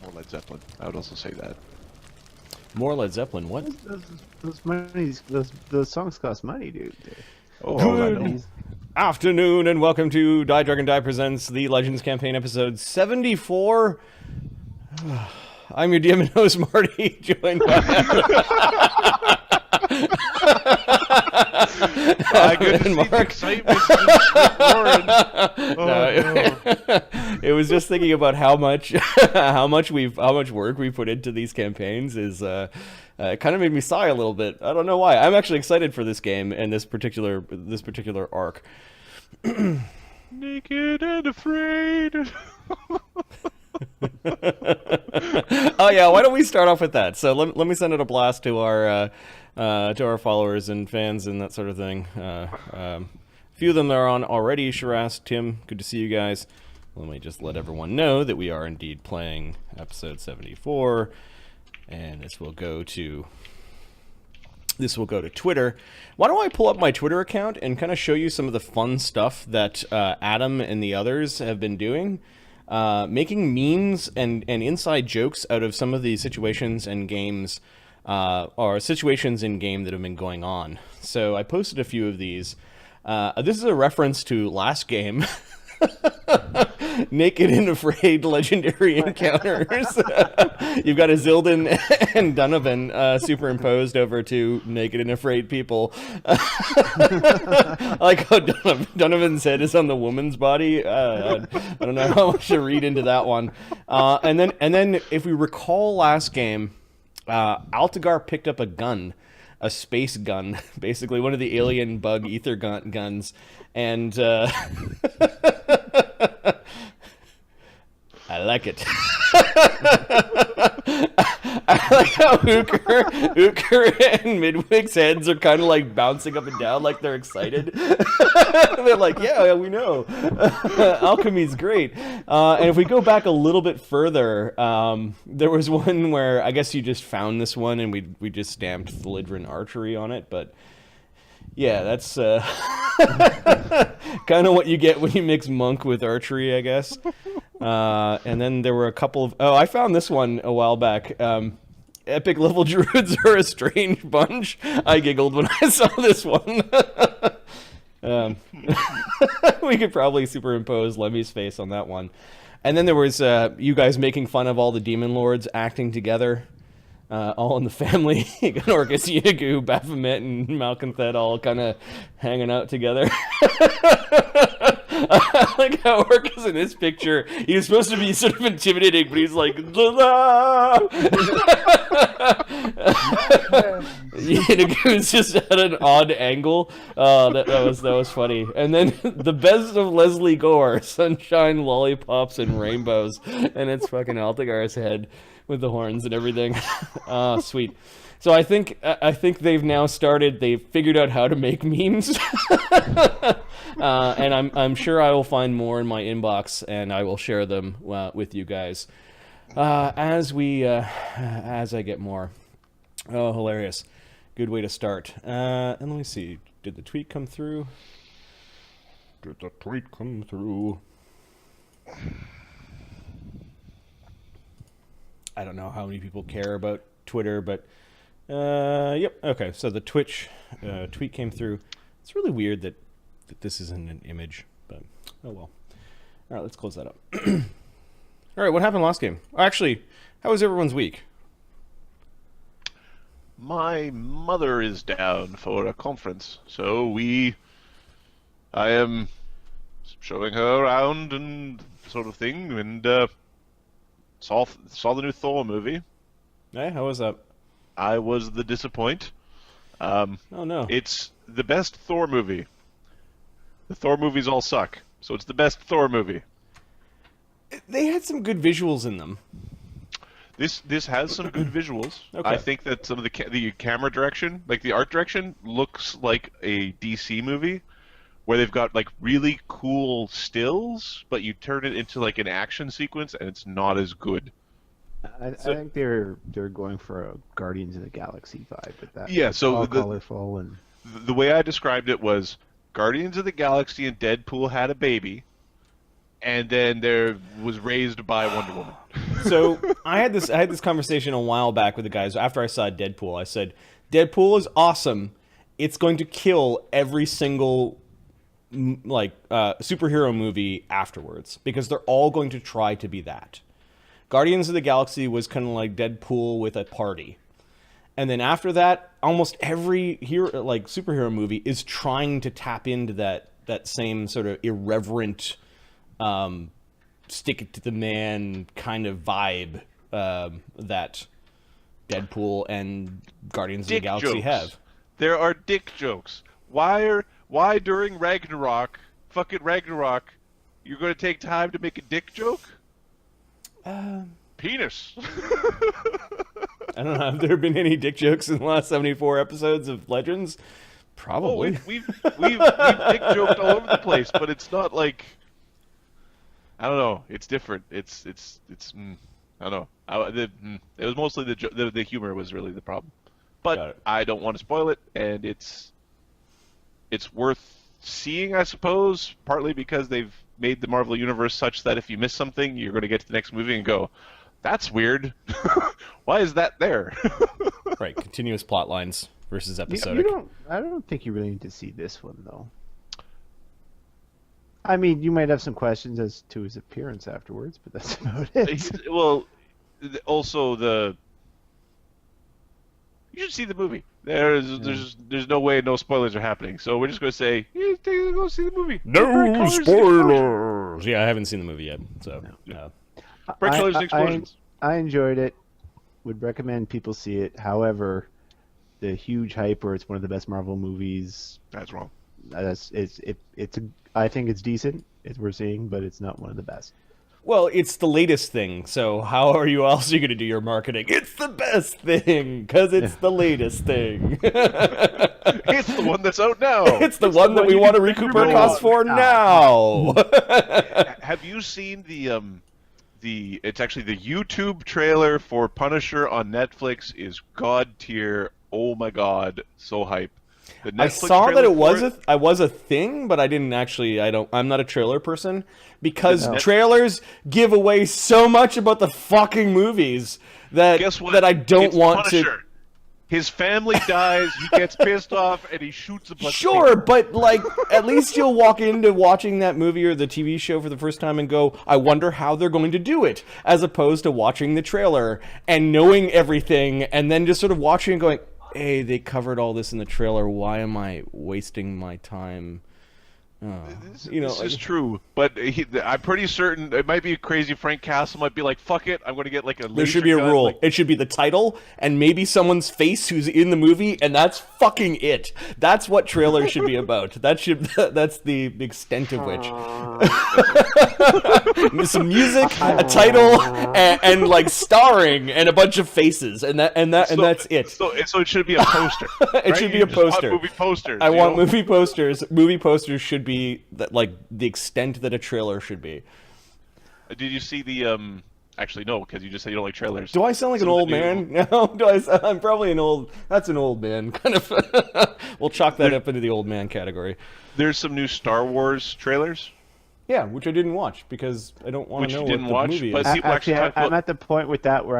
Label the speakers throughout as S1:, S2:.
S1: More Led Zeppelin. I would also say that.
S2: More Led Zeppelin. What?
S3: Those songs cost money, dude.
S1: Oh,
S2: Good afternoon, and welcome to DieDragonDie presents the Legends campaign, episode 74. I'm your DM and host, Marty, joined by
S1: I could see the excitement in Lauren.
S2: It was just thinking about how much work we put into these campaigns is it kind of made me sigh a little bit. I don't know why. I'm actually excited for this game and this particular arc.
S1: Naked and afraid.
S2: Oh yeah, why don't we start off with that? So let me send out a blast to our followers and fans and that sort of thing. A few of them are on already. Shiraz, Tim, good to see you guys. Let me just let everyone know that we are indeed playing episode 74, and this will go to Twitter. Why don't I pull up my Twitter account and kind of show you some of the fun stuff that Adam and the others have been doing, making memes and inside jokes out of some of the situations and games, or situations in game that have been going on. So I posted a few of these. This is a reference to last game. Naked and Afraid legendary encounters. You've got Azildin and Donovan superimposed over two Naked and Afraid people. I like how Donovan's head is on the woman's body. I don't know how much to read into that one. And then if we recall last game, Altagar picked up a gun, a space gun, basically one of the alien bug ether guns, and I like it. I like how Ooker and Midwig's heads are kind of like bouncing up and down like they're excited. They're like, yeah, we know. Alchemy's great. And if we go back a little bit further, there was one where I guess you just found this one and we just stamped Thelidran Archery on it, but yeah, that's kind of what you get when you mix monk with archery, I guess. And then there were a couple of... Oh, I found this one a while back. Epic level druids are a strange bunch. I giggled when I saw this one. We could probably superimpose Lemmy's face on that one. And then there was you guys making fun of all the demon lords acting together. All in the family. You got Orcus, Yinagu, Baphomet, and Malkanthed all kind of hanging out together. I like how Orcus in this picture, he was supposed to be sort of intimidating, but he's like, Yinagu's just at an odd angle. That was funny. And then the best of Leslie Gore, sunshine, lollipops, and rainbows, and it's fucking Altagar's head with the horns and everything. Sweet. So I think they've now started. They've figured out how to make memes, and I'm sure I will find more in my inbox, and I will share them with you guys as I get more. Oh, hilarious! Good way to start. And let me see. Did the tweet come through? I don't know how many people care about Twitter, but yep. Okay, so the Twitch tweet came through. It's really weird that this isn't an image, but oh well. All right, let's close that up. All right, what happened last game? Actually, how was everyone's week?
S1: My mother is down for a conference, so I am showing her around and sort of thing, and saw the new Thor movie.
S2: Hey, how was that?
S1: I was the disappoint.
S2: Oh no!
S1: It's the best Thor movie. The Thor movies all suck, so it's the best Thor movie.
S2: They had some good visuals in them.
S1: This has some good visuals.
S2: Okay.
S1: I think that some of the camera direction, like the art direction, looks like a DC movie, where they've got like really cool stills, but you turn it into like an action sequence, and it's not as good.
S3: I think they're going for a Guardians of the Galaxy vibe with that.
S1: Yeah, so
S3: all colorful and
S1: the way I described it was Guardians of the Galaxy and Deadpool had a baby, and then there was raised by Wonder Woman.
S2: So I had this conversation a while back with the guys after I saw Deadpool. I said, Deadpool is awesome. It's going to kill every single superhero movie afterwards because they're all going to try to be that. Guardians of the Galaxy was kind of like Deadpool with a party. And then after that, almost every superhero movie is trying to tap into that same sort of irreverent, stick it to the man kind of vibe that Deadpool and Guardians of the Galaxy have.
S1: There are dick jokes. Why during Ragnarok, you're going to take time to make a dick joke? Penis.
S2: I don't know. Have there been any dick jokes in the last 74 episodes of Legends? Probably.
S1: We've dick joked all over the place, but it's not like, I don't know. It's different. It's I don't know. It was mostly the humor was really the problem, but I don't want to spoil it, and it's worth seeing, I suppose. Partly because they've made the Marvel Universe such that if you miss something, you're going to get to the next movie and go, "That's weird. Why is that there?"
S2: Right, continuous plot lines versus episodic.
S3: I don't think you really need to see this one, though. I mean, you might have some questions as to his appearance afterwards, but that's about it.
S1: Well, also you should see the movie. There's no way no spoilers are happening, so we're just going to say, yeah, go see the movie.
S2: No spoilers! Yeah, I haven't seen the movie yet, so...
S1: No. Bright colors and explosions.
S3: I enjoyed it. Would recommend people see it. However, the huge hype where it's one of the best Marvel movies...
S1: That's wrong.
S3: I think it's decent, as we're seeing, but it's not one of the best.
S2: Well, it's the latest thing, so how are you else going to do your marketing? It's the best thing, because it's the latest thing.
S1: It's the one that's out now.
S2: It's the one that we want to recoup our costs for now.
S1: Have you seen it's actually the YouTube trailer for Punisher on Netflix is god tier. Oh my god, so hype.
S2: I saw that it was a thing, but I didn't actually. I'm not a trailer person because trailers give away so much about the fucking movies that I don't want
S1: Punisher.
S2: to.
S1: His family dies, he gets pissed off, and he shoots a bunch of
S2: people. But at least you'll walk into watching that movie or the TV show for the first time and go, I wonder how they're going to do it, as opposed to watching the trailer and knowing everything and then just sort of watching and going, hey, they covered all this in the trailer. Why am I wasting my time?
S1: This is true, but I'm pretty certain it might be crazy. Frank Castle might be like, "Fuck it, I'm going to get like a."
S2: There should be a rule. It should be the title and maybe someone's face who's in the movie, and that's fucking it. That's what trailers should be about. That's the extent of which. Some music, a title, and like starring, and a bunch of faces, and that's it.
S1: So it should be a poster.
S2: It should be a poster.
S1: Movie posters.
S2: I want movie posters. Movie posters should be the extent that a trailer should be.
S1: Did you see the Actually, no, because you just said you don't like trailers.
S2: Do I sound like an old man? No, I'm probably an old. That's an old man kind of. We'll chalk that up into the old man category.
S1: There's some new Star Wars trailers.
S2: Yeah, which I didn't watch because I don't want to know what the movie is.
S3: Actually, I'm at the point with that where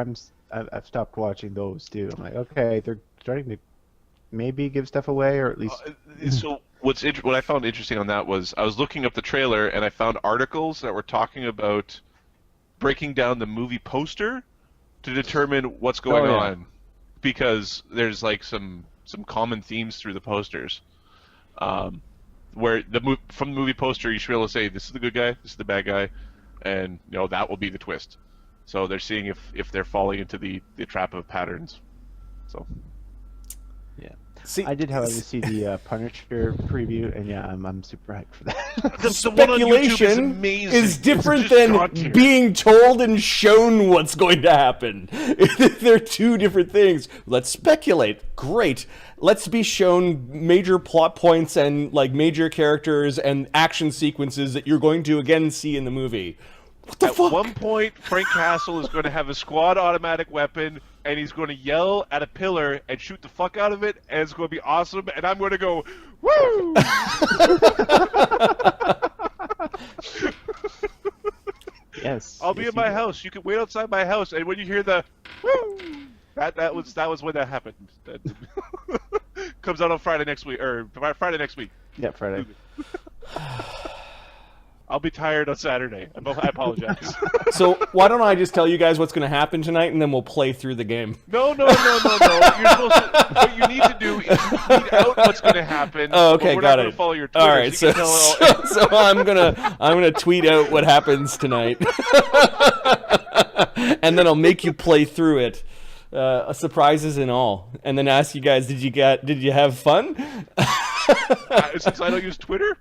S3: I've stopped watching those too. I'm like, okay, they're starting to maybe give stuff away, or at least.
S1: So what I found interesting on that was I was looking up the trailer and I found articles that were talking about breaking down the movie poster to determine what's going on, because there's like some common themes through the posters. Where from the movie poster you should be able to say this is the good guy, this is the bad guy, and that will be the twist. So they're seeing if they're falling into the trap of patterns. So
S3: yeah. See, I did, however, see the Punisher preview, and yeah, I'm super hyped for that.
S2: The speculation is different than being told and shown what's going to happen. They're two different things. Let's speculate. Great. Let's be shown major plot points and like major characters and action sequences that you're going to again see in the movie. What the fuck?
S1: At one point, Frank Castle is going to have a squad automatic weapon, and he's going to yell at a pillar and shoot the fuck out of it, and it's going to be awesome, and I'm going to go, woo!
S3: Yes.
S1: I'll be
S3: yes,
S1: at
S3: you
S1: my
S3: do.
S1: house. You can wait outside my house, and when you hear the woo, that was when that happened. That comes out on Friday next week, or Friday next week.
S3: Yeah, Friday.
S1: I'll be tired on Saturday. I apologize.
S2: So why don't I just tell you guys what's going to happen tonight, and then we'll play through the game.
S1: No. You're supposed to. What you need to do is tweet out what's going to happen.
S2: Oh, okay,
S1: but we're
S2: got
S1: not going
S2: it.
S1: to follow your Twitter.
S2: All right,
S1: so, you can tell
S2: so I'm gonna tweet out what happens tonight, and then I'll make you play through it, surprises and all, and then ask you guys, did you have fun?
S1: since I don't use Twitter.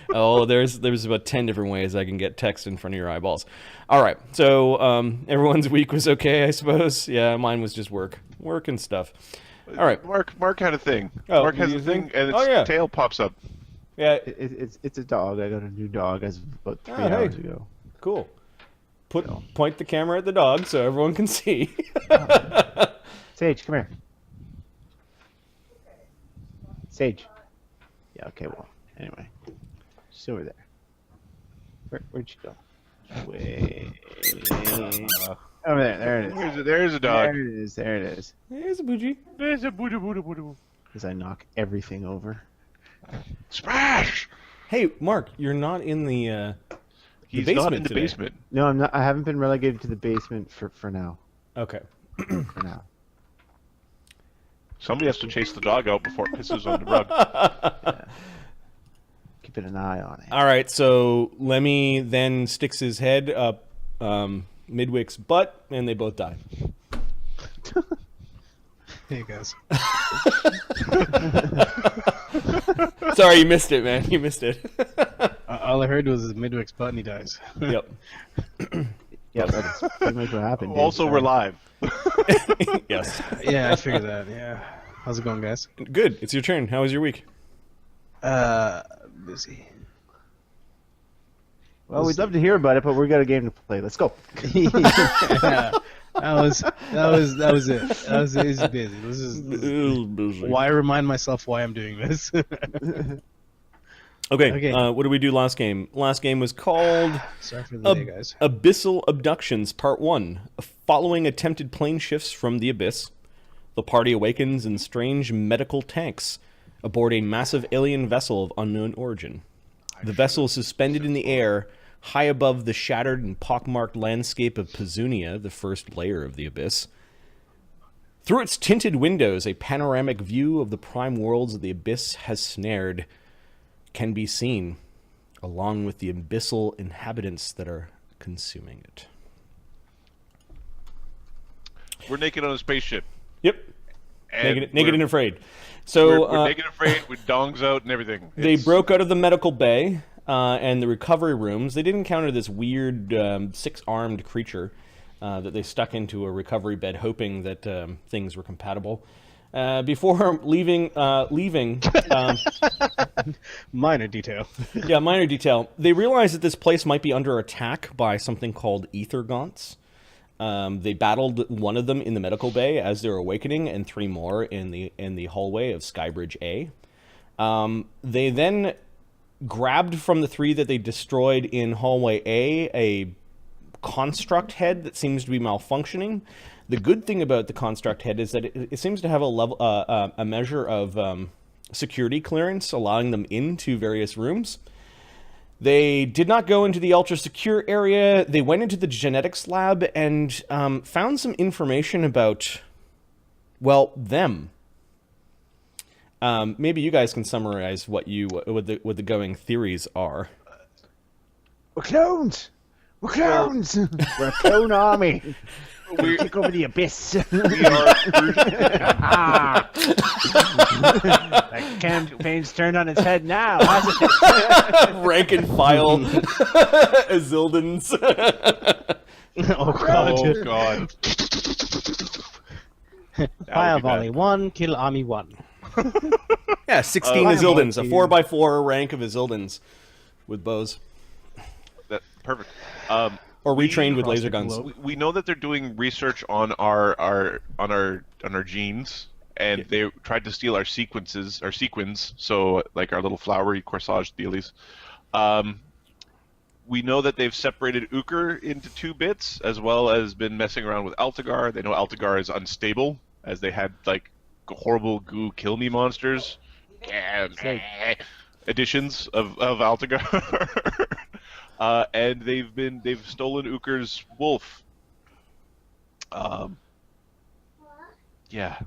S2: Oh, there's about 10 different ways I can get text in front of your eyeballs. All right, so everyone's week was okay, I suppose. Yeah, mine was just work and stuff. All right,
S1: Mark had a thing.
S2: Oh,
S1: Mark has
S2: you
S1: a thing,
S2: think?
S1: and
S2: Oh,
S1: its
S2: yeah.
S1: tail pops up.
S2: yeah,
S3: It's a dog. I got a new dog as of about 3
S2: Oh, hey.
S3: hours ago.
S2: cool. Point the camera at the dog so everyone can see.
S3: Sage, come here. Sage. Yeah. Okay. Well. Anyway, she's over there. Where'd she go? Way over there. There it is.
S1: There's a dog.
S3: There it is. There it is.
S2: Here's a bougie.
S1: There's a boo.
S3: As I knock everything over.
S1: Smash!
S2: Hey, Mark, you're not in the
S1: He's
S2: basement
S1: not in the
S2: today.
S1: basement.
S3: No, I'm not. I haven't been relegated to the basement for now.
S2: Okay.
S3: For now.
S1: Somebody has to chase the dog out before it pisses on the rug.
S3: Keeping an eye on it.
S2: All right, so Lemmy then sticks his head up Midwick's butt, and they both die.
S4: Hey guys.
S2: Sorry, you missed it, man. You missed it.
S4: All I heard was Midwick's butt and he dies.
S2: Yep.
S3: Yeah, that's pretty much what happened. Dude.
S1: Also, we're live.
S2: Yes.
S4: Yeah, I figured that. Yeah. How's it going, guys?
S2: Good. It's your turn. How was your week?
S4: Busy.
S3: Well, we'd love to hear about it, but we got a game to play. Let's go.
S4: Yeah. That was it. It's busy. This is why I remind myself why I'm doing this.
S2: Okay, what did we do last game? Last game was called
S4: Sorry for the day, guys.
S2: Abyssal Abductions Part 1. Following attempted plane shifts from the Abyss, the party awakens in strange medical tanks aboard a massive alien vessel of unknown origin. The vessel is suspended in the air, high above the shattered and pockmarked landscape of Pezunia, the first layer of the Abyss. Through its tinted windows, a panoramic view of the prime worlds of the Abyss can be seen, along with the abyssal inhabitants that are consuming it.
S1: We're naked on a spaceship.
S2: Yep.
S1: And
S2: Naked and afraid. So
S1: we're naked and afraid with dongs out and everything.
S2: they broke out of the medical bay and the recovery rooms. They did encounter this weird six-armed creature that they stuck into a recovery bed, hoping that things were compatible. Before leaving,
S4: Minor detail.
S2: yeah, minor detail. They realized that this place might be under attack by something called ether gaunts. They battled one of them in the medical bay as they were awakening, and 3 more in the hallway of Skybridge A. They then grabbed from the 3 that they destroyed in hallway A construct head that seems to be malfunctioning. The good thing about the construct head is that it seems to have a measure of security clearance, allowing them into various rooms. They did not go into the ultra-secure area. They went into the genetics lab and found some information about, well, them. Maybe you guys can summarize what the going theories are.
S3: We're clones. We're clones. We're a clone army. We take over the abyss.
S1: We are.
S3: That campaign's turned on its head now, hasn't it?
S2: Rank and file Azildans.
S4: Oh god.
S1: Oh god.
S4: Fire volley 1, kill army 1.
S2: Yeah, 16 Azildans, a 4x4 rank of Azildans with bows.
S1: Perfect.
S2: Or retrained with laser guns.
S1: We know that they're doing research on our genes, and they tried to steal our sequins, so like our little flowery corsage dealies. we know that they've separated Uker into 2 bits, as well as been messing around with Altagar. They know Altagar is unstable, as they had like horrible goo kill me monsters. Editions of Altagar. And they've stolen Uker's wolf. Yeah.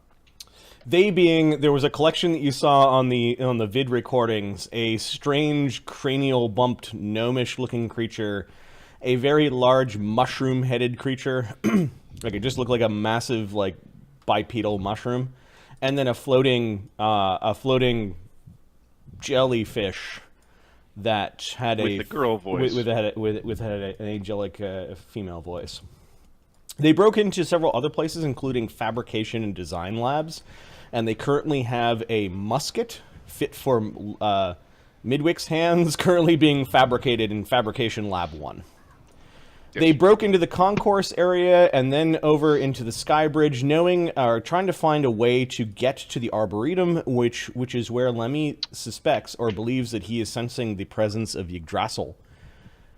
S2: They being, there was a collection that you saw on the vid recordings, a strange cranial bumped gnomish looking creature, a very large mushroom headed creature, like it just looked like a massive like bipedal mushroom, and then a floating jellyfish that had
S1: with the girl voice.
S2: with an angelic female voice. They broke into several other places, including fabrication and design labs, and they currently have a musket fit for Midwick's hands currently being fabricated in Fabrication Lab 1.
S1: Yes.
S2: They broke into the concourse area and then over into the sky bridge, trying to find a way to get to the Arboretum, which is where Lemmy suspects or believes that he is sensing the presence of Yggdrasil,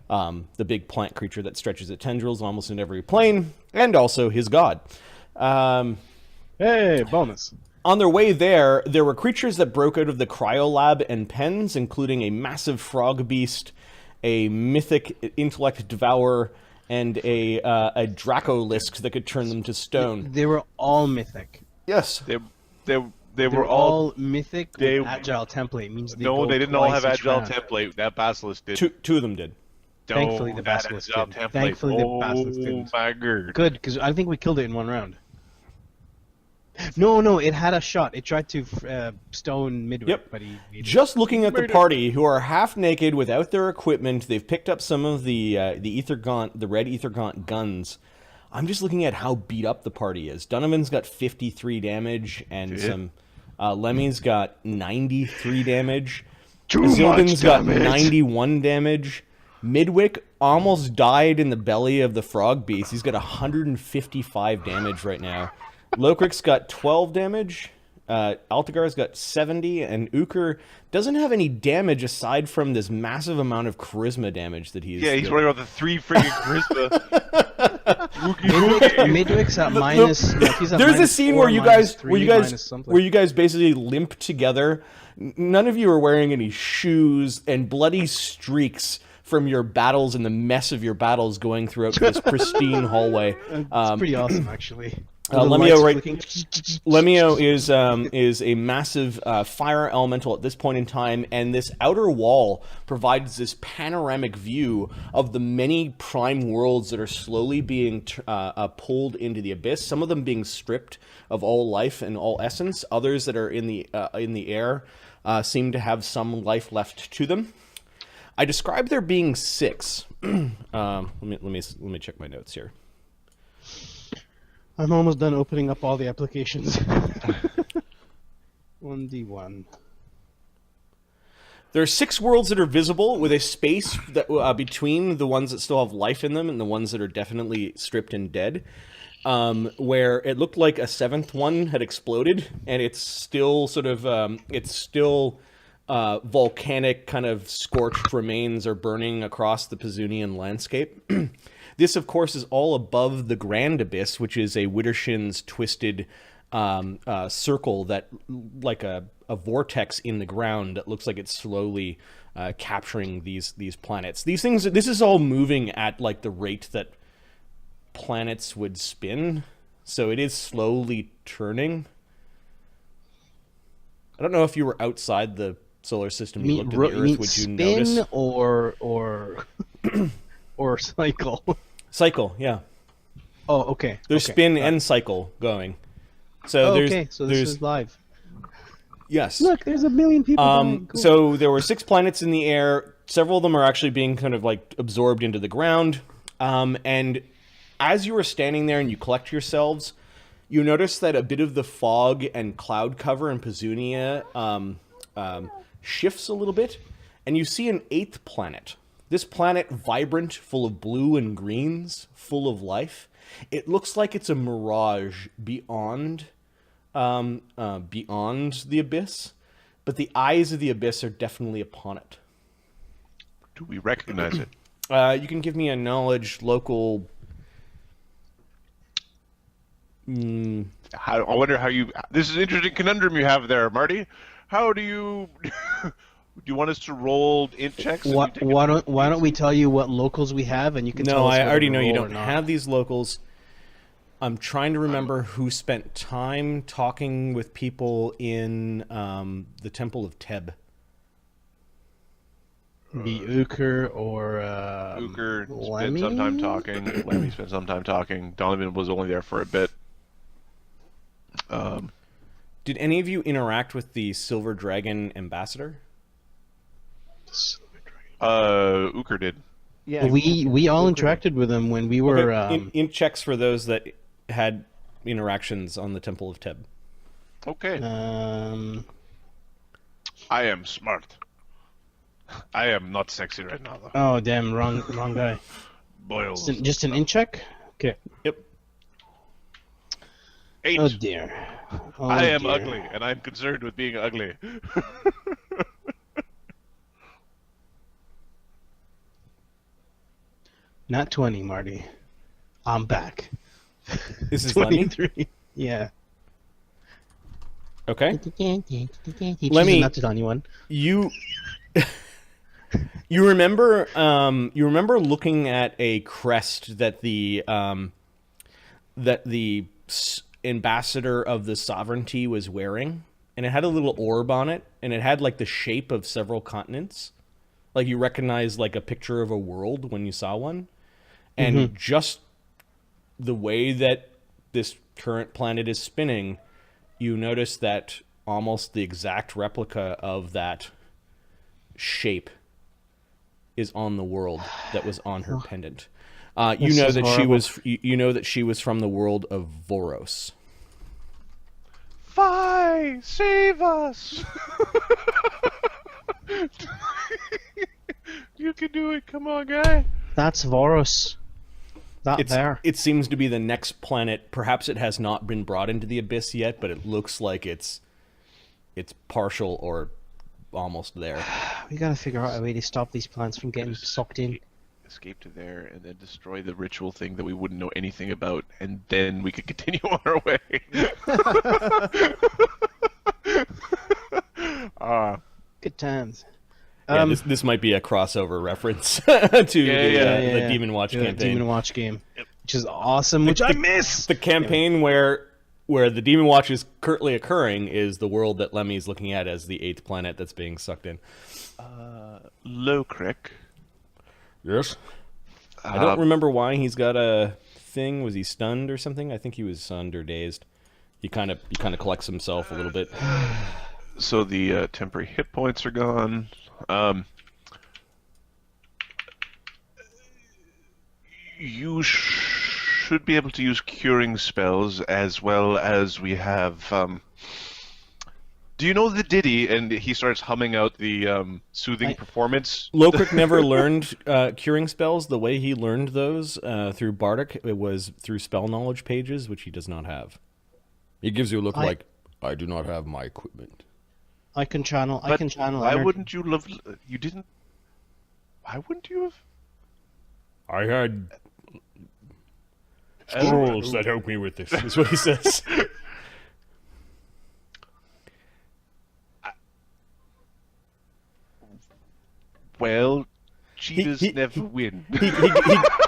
S2: the big plant creature that stretches its tendrils almost in every plane, and also his god.
S4: Hey, bonus.
S2: On their way there were creatures that broke out of the cryolab and pens, including a massive frog beast, a mythic intellect devourer, and a Dracolisk that could turn them to stone.
S4: They were all mythic.
S2: Yes.
S1: They
S4: They
S1: were all
S4: mythic
S1: they-
S4: with agile template. Means they
S1: no,
S4: go
S1: they didn't all have
S4: twice each
S1: agile
S4: round.
S1: template. That Basilisk did.
S2: Two of them did.
S4: Thankfully, the
S1: that
S4: Basilisk
S1: agile
S4: did.
S1: template.
S4: Thankfully, the Basilisk didn't.
S1: Oh my god.
S4: Good, because I think we killed it in 1 round. No, it had a shot. It tried to stone Midway,
S2: Yep.
S4: but he
S2: Just looking at the party, who are half naked without their equipment, they've picked up some of the red ether gaunt guns. I'm just looking at how beat up the party is. Donovan's got 53 damage, and some Lemmy's got 93 damage. Zildin's got 91 damage. Midwick almost died in the belly of the frog beast. He's got 155 damage right now. Locrick's got 12 damage. Altagar's got 70, and Uker doesn't have any damage aside from this massive amount of charisma damage that he's.
S1: Yeah, he's running with the 3 friggin' charisma.
S4: Midwick's at minus. He's at
S2: There's
S4: minus
S2: a scene
S4: 4,
S2: where you
S4: minus
S2: guys,
S4: 3,
S2: where you guys,
S4: minus something.
S2: where you guys basically limp together. None of you are wearing any shoes, and bloody streaks from your battles and the mess of your battles going throughout this pristine hallway.
S4: It's pretty awesome, actually.
S2: Lemio is a massive fire elemental at this point in time, and this outer wall provides this panoramic view of the many prime worlds that are slowly being pulled into the abyss. Some of them being stripped of all life and all essence. Others that are in the air seem to have some life left to them. I described there being 6. Let me check my notes here.
S4: I'm almost done opening up all the applications. 1d1.
S2: There are 6 worlds that are visible with a space that between the ones that still have life in them and the ones that are definitely stripped and dead. Where it looked like a 7th one had exploded, and it's still sort of volcanic kind of scorched remains are burning across the Pazunian landscape. This, of course, is all above the Grand Abyss, which is a Widdershin's twisted circle that, like a vortex in the ground, that looks like it's slowly capturing these planets. These things. This is all moving at like the rate that planets would spin, so it is slowly turning. I don't know if you were outside the solar system. You looked at the Earth, would you notice?
S4: Spin or cycle?
S2: Cycle, yeah.
S4: Oh, okay.
S2: There's spin and cycle going. So there's
S4: this is live.
S2: Yes.
S4: Look, there's a million people dying. Cool.
S2: So there were 6 planets in the air. Several of them are actually being kind of like absorbed into the ground. And as you were standing there and you collect yourselves, you notice that a bit of the fog and cloud cover in Pazunia shifts a little bit, and you see an 8th planet. This planet, vibrant, full of blue and greens, full of life. It looks like it's a mirage beyond the abyss, but the eyes of the abyss are definitely upon it.
S1: Do we recognize it?
S2: You can give me a knowledge local.
S1: I wonder how you. This is an interesting conundrum you have there, Marty. How do you? Do you want us to roll int checks?
S4: Why don't we tell you what locals we have, and you can tell
S2: No,
S4: us
S2: I
S4: whether
S2: already
S4: to
S2: know you
S4: roll or
S2: don't
S4: not.
S2: have these locals. I'm trying to remember who spent time talking with people in the Temple of Teb.
S4: Be Uker or
S1: Uker spent
S4: Lemmy?
S1: some time talking. Lemmy spent some time talking. Donovan was only there for a bit.
S2: Did any of you interact with the Silver Dragon ambassador?
S1: Uker did.
S3: Yeah,
S4: We all interacted with him when we were.
S2: Int checks for those that had interactions on the Temple of Teb.
S1: Okay. I am smart. I am not sexy right now, though.
S4: Oh damn! Wrong guy.
S1: Boils.
S4: Just an in check. Okay.
S2: Yep.
S1: 8.
S4: Oh dear. Oh,
S1: I am
S4: dear.
S1: ugly, and I'm concerned with being ugly.
S4: Not 20, Marty. I'm back.
S2: This is Lemmy?
S4: 23. Yeah.
S2: Okay.
S4: He
S2: Let me-
S4: chooses not to tell anyone.
S2: You you remember looking at a crest that the ambassador of the sovereignty was wearing, and it had a little orb on it, and it had like the shape of several continents. Like you recognize like a picture of a world when you saw one. And just the way that this current planet is spinning, you notice that almost the exact replica of that shape is on the world that was on her pendant. You
S4: This
S2: know
S4: is
S2: that
S4: horrible.
S2: you know that she was from the world of Voros.
S1: Fi, save us! You can do it. Come on, guy.
S4: That's Voros. There.
S2: It seems to be the next planet. Perhaps it has not been brought into the abyss yet, but it looks like it's partial or almost there.
S4: We gotta figure out a way to stop these plants from getting sucked in.
S1: Escape to there and then destroy the ritual thing that we wouldn't know anything about, and then we could continue on our way.
S4: Good times.
S2: Yeah, this might be a crossover reference to the Demon Watch
S4: Yeah,
S2: campaign.
S4: Demon Watch game, which is awesome. Which I miss.
S2: The campaign where the Demon Watch is currently occurring is the world that Lemmy's looking at as the 8th planet that's being sucked in.
S1: Lowcrick.
S2: Yes. I don't remember why he's got a thing. Was he stunned or something? I think he was stunned or dazed. He kind of collects himself a little bit.
S1: So the temporary hit points are gone. You should be able to use curing spells as well as we have. Do you know the ditty? And he starts humming out the soothing performance.
S2: Lowcrick never learned curing spells. The way he learned those through Bardic, it was through spell knowledge pages, which he does not have. It gives you a look like, I do not have my equipment.
S4: I can channel.
S1: But
S4: I can channel.
S1: why
S4: energy.
S1: wouldn't you love? You didn't. Why wouldn't you have?
S2: I had rules that help me with this, is what he says.
S1: Well, cheaters never win.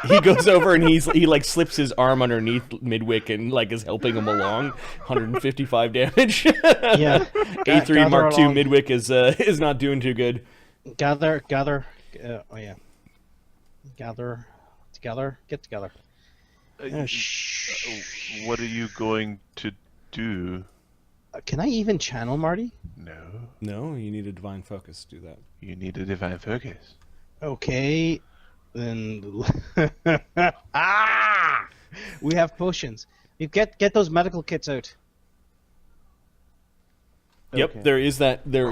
S2: He goes over and he like slips his arm underneath Midwick and like is helping him along. 155 damage.
S4: Yeah.
S2: A3 Mark II
S4: along.
S2: Midwick is not doing too good.
S4: Gather. Oh yeah. Gather together. Get together.
S1: What are you going to do?
S4: Can I even channel Marty?
S1: No,
S2: No, you need a divine focus to do that.
S1: you need a divine focus.
S4: Okay. Then. We have potions. You get those medical kits out.
S2: Yep,
S3: Okay.
S2: there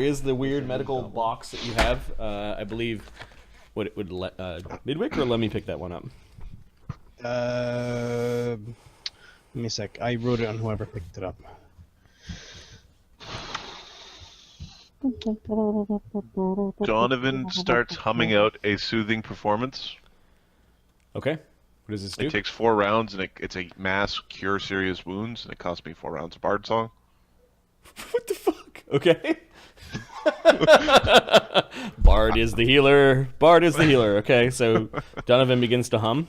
S2: is the weird medical box that you have. I believe what it would let Midwick, or let me pick that one up.
S4: Give me a sec. I wrote it on whoever picked it up.
S1: Donovan starts humming out a soothing performance.
S2: Okay. What does this do?
S1: It takes 4 rounds, and it's a mass cure serious wounds, and it costs me 4 rounds of Bard Song.
S2: What the fuck? Okay. Bard is the healer. Bard is the healer. Okay, so Donovan begins to hum.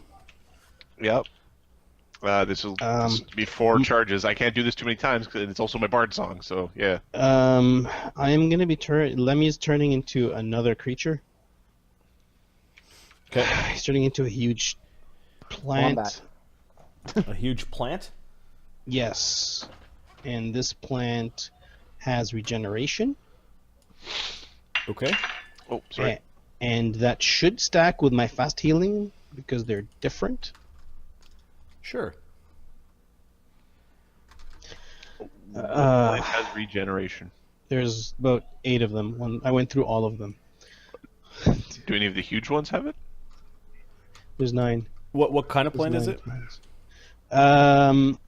S1: Yep. This will be 4 charges. I can't do this too many times because it's also my Bard Song. So yeah.
S4: I am gonna be Lemmy's turning into another creature.
S2: Okay.
S4: He's turning into a huge plant.
S3: Wombat.
S2: A huge plant?
S4: Yes. And this plant has regeneration.
S2: Okay.
S1: Oh, sorry.
S4: And that should stack with my fast healing because they're different.
S2: Sure.
S1: It has regeneration.
S4: There's about 8 of them. I went through all of them.
S1: Do any of the huge ones have it?
S4: There's 9.
S2: What kind of
S4: There's
S2: plant is
S4: 9
S2: it?
S4: plants.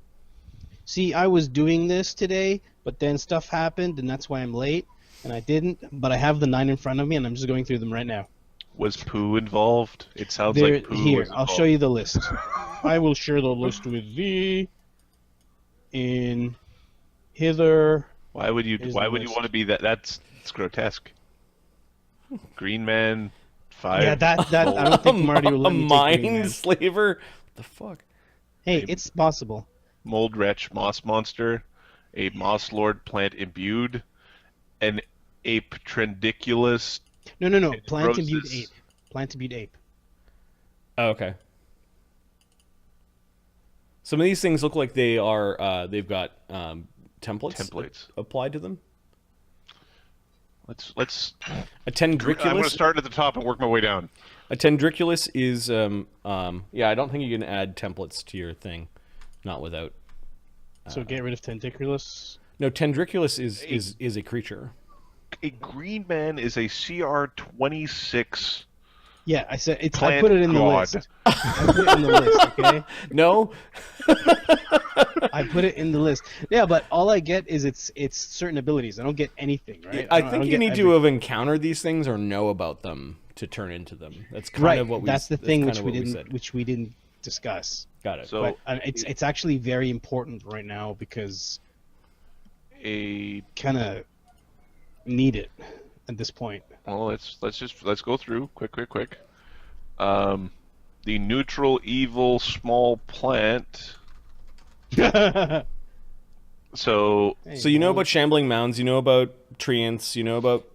S4: See, I was doing this today, but then stuff happened, and that's why I'm late. And I didn't, but I have the 9 in front of me, and I'm just going through them right now.
S1: Was poo involved? It sounds
S4: They're
S1: like poo
S4: here.
S1: was
S4: I'll
S1: involved.
S4: show you the list. I will share the list with thee in hither.
S1: Why would you?
S4: Here's
S1: Why
S4: the
S1: would you
S4: list.
S1: want to be that? It's grotesque. Green Man, 5.
S4: Yeah, that I don't think Marty will let me take Green Man.
S2: mind slaver? What the fuck?
S4: Hey, it's possible.
S1: Mold Wretch Moss Monster, a Moss Lord Plant Imbued, an Ape Trendiculus.
S4: No. Plant imbued
S1: Roses.
S4: ape. Plant imbued ape.
S2: Oh, okay. Some of these things look like they are. They've got templates applied to them.
S1: Let's.
S2: A
S1: I'm going to
S2: tendriculus.
S1: start at the top and work my way down.
S2: A tendriculus is. Yeah, I don't think you can add templates to your thing, not without.
S4: So get rid of tentaculus.
S2: No, tendriculus is a creature.
S1: A Green Man is a CR 26.
S4: Yeah, I said it's. I
S1: Plant
S4: put it in the
S1: god.
S4: list. I put it in the list. Okay.
S2: No.
S4: I put it in the list. Yeah, but all I get is it's certain abilities. I don't get anything, right?
S2: I
S4: don't
S2: think you
S4: get
S2: need to have encountered these things or know about them to turn into them. That's kind of what we.
S4: That's the thing
S2: kind of what we said.
S4: which we didn't discuss.
S2: Got it.
S1: So
S4: But it's actually very important right now because
S1: a
S4: kind of need it at this point.
S1: well, let's go through quick. The neutral evil small plant. So
S2: So you know about shambling mounds, you know about treants, you know about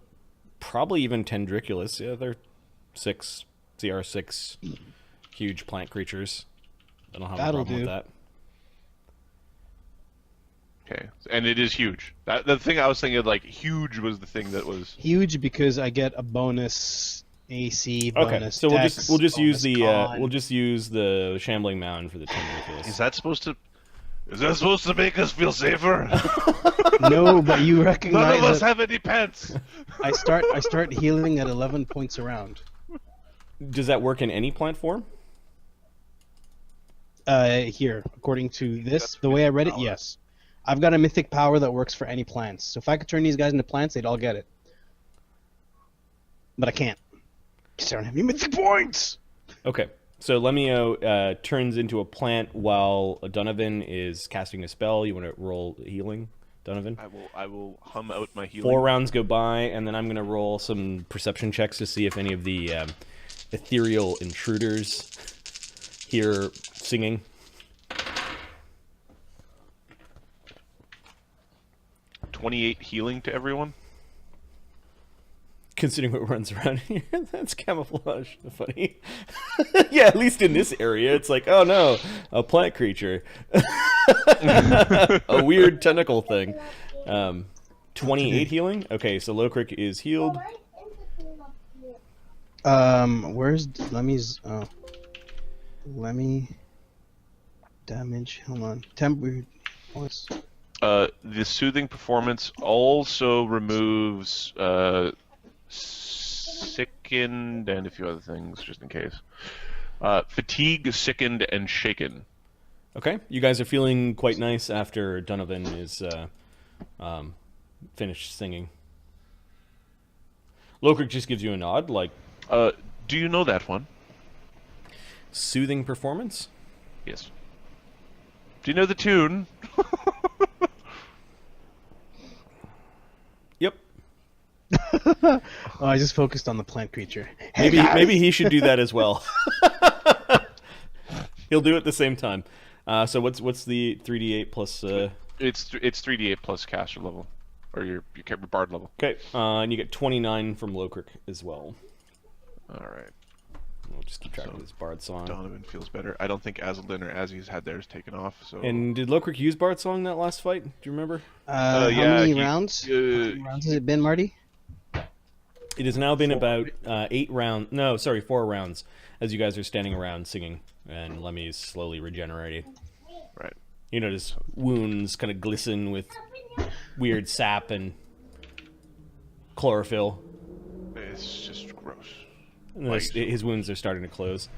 S2: probably even tendriculus. Yeah, they're 6 CR6 huge plant creatures. I don't have a problem with that.
S1: okay, and it is huge. The thing I was thinking of, like, huge was the thing that was
S4: Huge because I get a bonus AC,
S2: Okay,
S4: bonus
S2: so
S4: dex,
S2: we'll just use
S4: bonus
S2: the
S4: con.
S2: we'll just use the shambling mound for the tendriculus.
S1: Is that supposed to make us feel safer?
S4: No, but you
S1: None
S4: recognize
S1: of us
S4: that
S1: have any pants.
S4: I start healing at 11 points around.
S2: Does that work in any plant form?
S4: Here, according to this, the way I read it, yes. I've got a mythic power that works for any plants. So if I could turn these guys into plants, they'd all get it. But I can't. Because I don't have any mythic points!
S2: Okay, so Lemio turns into a plant while Donovan is casting a spell. You want to roll healing, Donovan?
S1: I will hum out my healing.
S2: 4 rounds go by, and then I'm going to roll some perception checks to see if any of the ethereal intruders hear singing.
S1: $28 healing to everyone.
S2: Considering what runs around here, that's camouflage. Funny. Yeah, at least in this area, it's like, oh no, a plant creature. A weird tentacle thing. 28 healing? Okay, so Lokrik is healed.
S4: Where's Lemmy's? Oh. Lemmy. Damage. Hold on. What's.
S1: The soothing performance also removes sickened and a few other things, just in case. Fatigue, sickened, and shaken.
S2: Okay, you guys are feeling quite nice after Donovan is finished singing. Lokrik just gives you a nod, like...
S1: Do you know that one?
S2: Soothing performance?
S1: Yes. Do you know the tune?
S2: Yep.
S4: Oh, I just focused on the plant creature.
S2: Maybe he should do that as well. He'll do it at the same time. So what's the 3d8 plus?
S1: It's 3d8 plus caster level, or your bard level.
S2: Okay, and you get 29 from Lokrik as well.
S1: All right.
S2: We'll just keep track of this bard song.
S1: Donovan feels better. I don't think Azaldin or Azzy's had theirs taken off. So.
S2: And did Lokrik use bard song that last fight? Do you remember?
S4: How many rounds? How many rounds has it been, Marty?
S2: It has now been about 4 rounds, as you guys are standing around singing, and Lemmy's slowly regenerating.
S1: Right.
S2: You notice wounds kind of glisten with weird sap and chlorophyll.
S1: It's just gross.
S2: And his wounds are starting to close.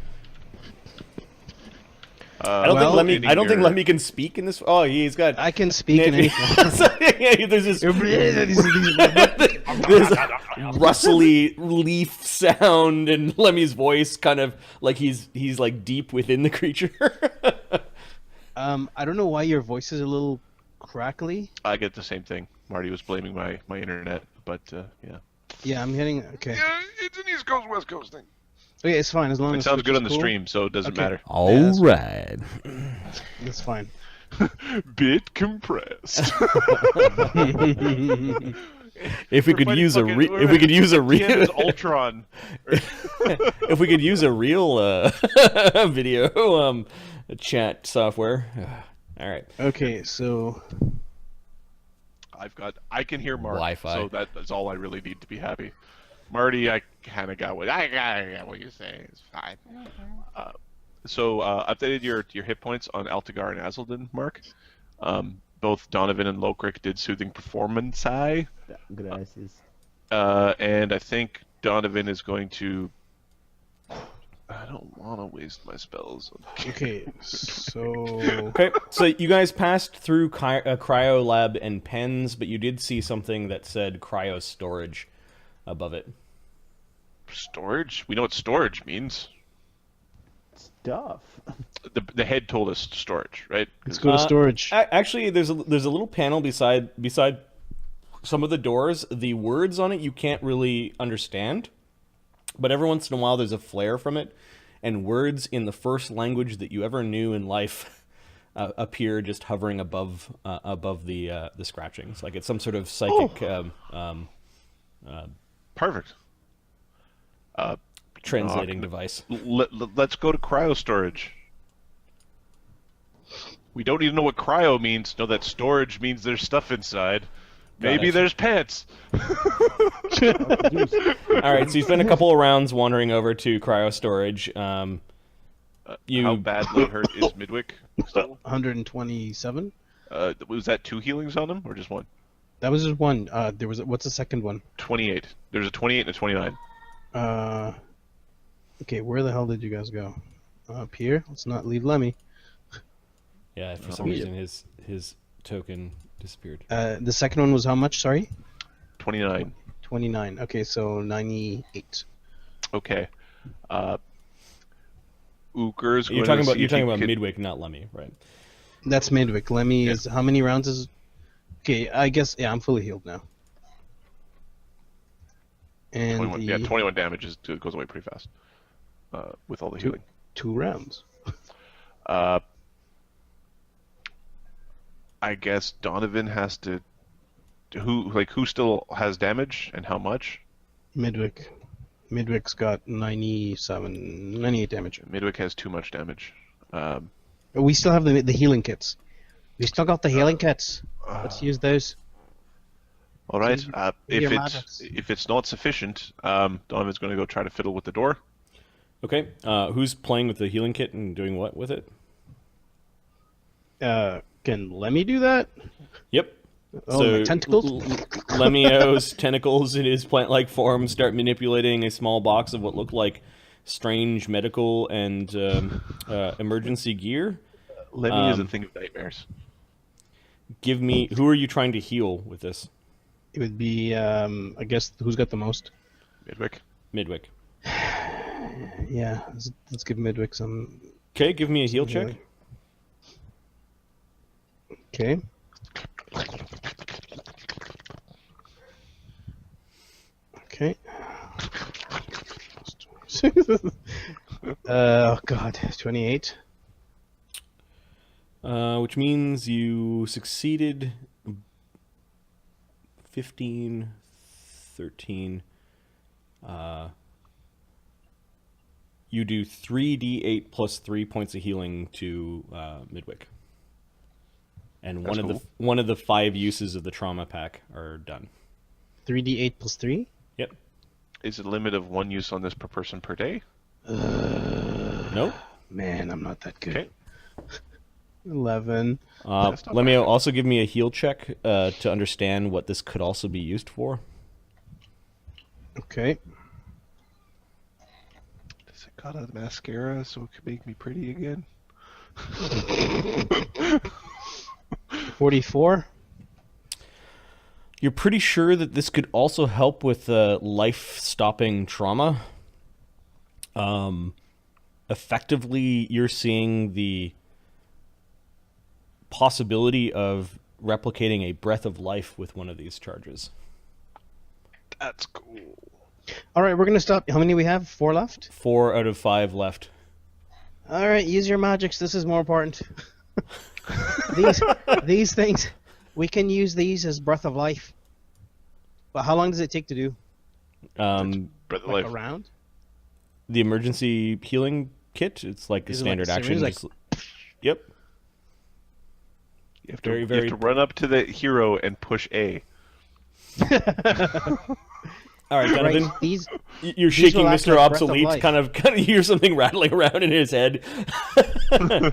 S1: I
S2: don't think Lemmy can speak in this. Oh, he's got.
S4: I can speak in any form.
S2: Yeah, there's this rustly leaf sound, and Lemmy's voice kind of like he's like deep within the creature.
S4: I don't know why your voice is a little crackly.
S1: I get the same thing. Marty was blaming my internet, but yeah.
S4: Yeah, I'm hitting. Okay.
S1: Yeah, it's an East Coast West Coast thing.
S4: Okay, it's fine as long
S1: It
S4: as
S1: sounds
S4: Twitch
S1: good
S4: is
S1: on the
S4: cool.
S1: stream, so it doesn't matter.
S2: All right.
S4: That's fine.
S1: Bit compressed.
S2: If we could use a real
S1: Ultron.
S2: if we could use a real video chat software. All right.
S4: Okay, so
S1: I can hear Mark,
S2: Wi-Fi.
S1: so that's all I really need to be happy. Marty, I kind of got what you're saying. It's fine. So updated your hit points on Altagar and Azaldin, Mark. Both Donovan and Lokrik did soothing performance.
S3: Gracias.
S1: And I think Donovan is going to. I don't want to waste my spells.
S4: okay, so
S2: Okay, so you guys passed through cryo lab and pens, but you did see something that said cryo storage above it.
S1: Storage? We know what storage means.
S3: Stuff.
S1: The head told us storage, right?
S4: let's go to storage.
S2: Actually, there's a little panel beside some of the doors. The words on it you can't really understand, but every once in a while there's a flare from it, and words in the first language that you ever knew in life appear just hovering above the scratchings, like it's some sort of psychic
S1: Perfect.
S2: translating device.
S1: Let's go to cryo storage. We don't even know what cryo means. Know that storage means there's stuff inside. Maybe there's pets.
S2: All right, so you spend a couple of rounds wandering over to cryo storage.
S1: How badly hurt is Midwick still?
S4: 127.
S1: Was that 2 healings on him or just 1?
S4: That was just one. There was what's the second one?
S1: 28. There's a 28 and a 29.
S4: Okay, where the hell did you guys go? Up here. Let's not leave Lemmy.
S2: Yeah, for some reason his token disappeared.
S4: The second one was how much? Sorry.
S1: 29.
S4: 29. Okay, so 98.
S1: Okay. Uker's
S2: You're talking about Midwick, not Lemmy, right?
S4: That's Midwick. Lemmy is how many rounds is? Okay, I guess I'm fully healed now. And
S1: 21 damage goes away pretty fast with all the healing.
S4: 2 rounds.
S1: I guess Donovan has to. Who still has damage and how much?
S4: Midwick. Midwick's got 98 damage.
S1: Midwick has too much damage.
S4: We still have the healing kits. We still got the healing kits. Let's use those.
S1: All right.
S4: Magics.
S1: If it's not sufficient, Donovan's going to go try to fiddle with the door.
S2: Okay. Who's playing with the healing kit and doing what with it?
S4: Can Lemmy do that?
S2: Yep.
S4: Oh,
S2: So
S4: my tentacles.
S2: Lemmio's tentacles in his plant-like form start manipulating a small box of what look like strange medical and emergency gear.
S1: Lemmy is a thing of nightmares.
S2: Give me. Who are you trying to heal with this?
S4: It would be, I guess, who's got the most?
S1: Midwick.
S2: Midwick.
S4: Yeah, let's give Midwick some.
S2: Okay, give me a heal check.
S4: healing. Okay. Okay. Oh God, 28.
S2: Which means you succeeded 15, 13. You do 3d8 plus 3 points of healing to Midwick. And
S1: That's
S2: one of the 5 uses of the trauma pack are done.
S4: 3d8 plus 3?
S2: Yep.
S1: Is it a limit of 1 use on this per person per day?
S2: Nope.
S4: Man, I'm not that good.
S1: Okay.
S4: 11.
S1: That's not
S2: Let me
S1: bad.
S2: also give me a heal check to understand what this could also be used for.
S4: Okay.
S1: Does it got a mascara so it could make me pretty again?
S4: 44.
S2: You're pretty sure that this could also help with life-stopping trauma. Effectively, you're seeing the possibility of replicating a breath of life with one of these charges.
S1: That's cool.
S4: All right, we're gonna stop. How many we have? 4 left.
S2: 4 out of 5 left.
S4: All right, use your magics. This is more important. These things, we can use these as breath of life. But how long does it take to do?
S1: Breath of
S4: Like
S1: life.
S4: a round?
S2: The emergency healing kit, it's like a
S4: Is it like
S2: standard
S4: a
S2: action.
S4: syringe,
S2: Yep.
S1: You have
S2: Very-
S1: to run up to the hero and push A.
S2: All right, Donovan.
S4: Right, these.
S2: You're
S4: These
S2: shaking
S4: will act
S2: Mr.
S4: like breath of
S2: Obsolete.
S4: life.
S2: Kind of hear something rattling around in his head.
S1: Could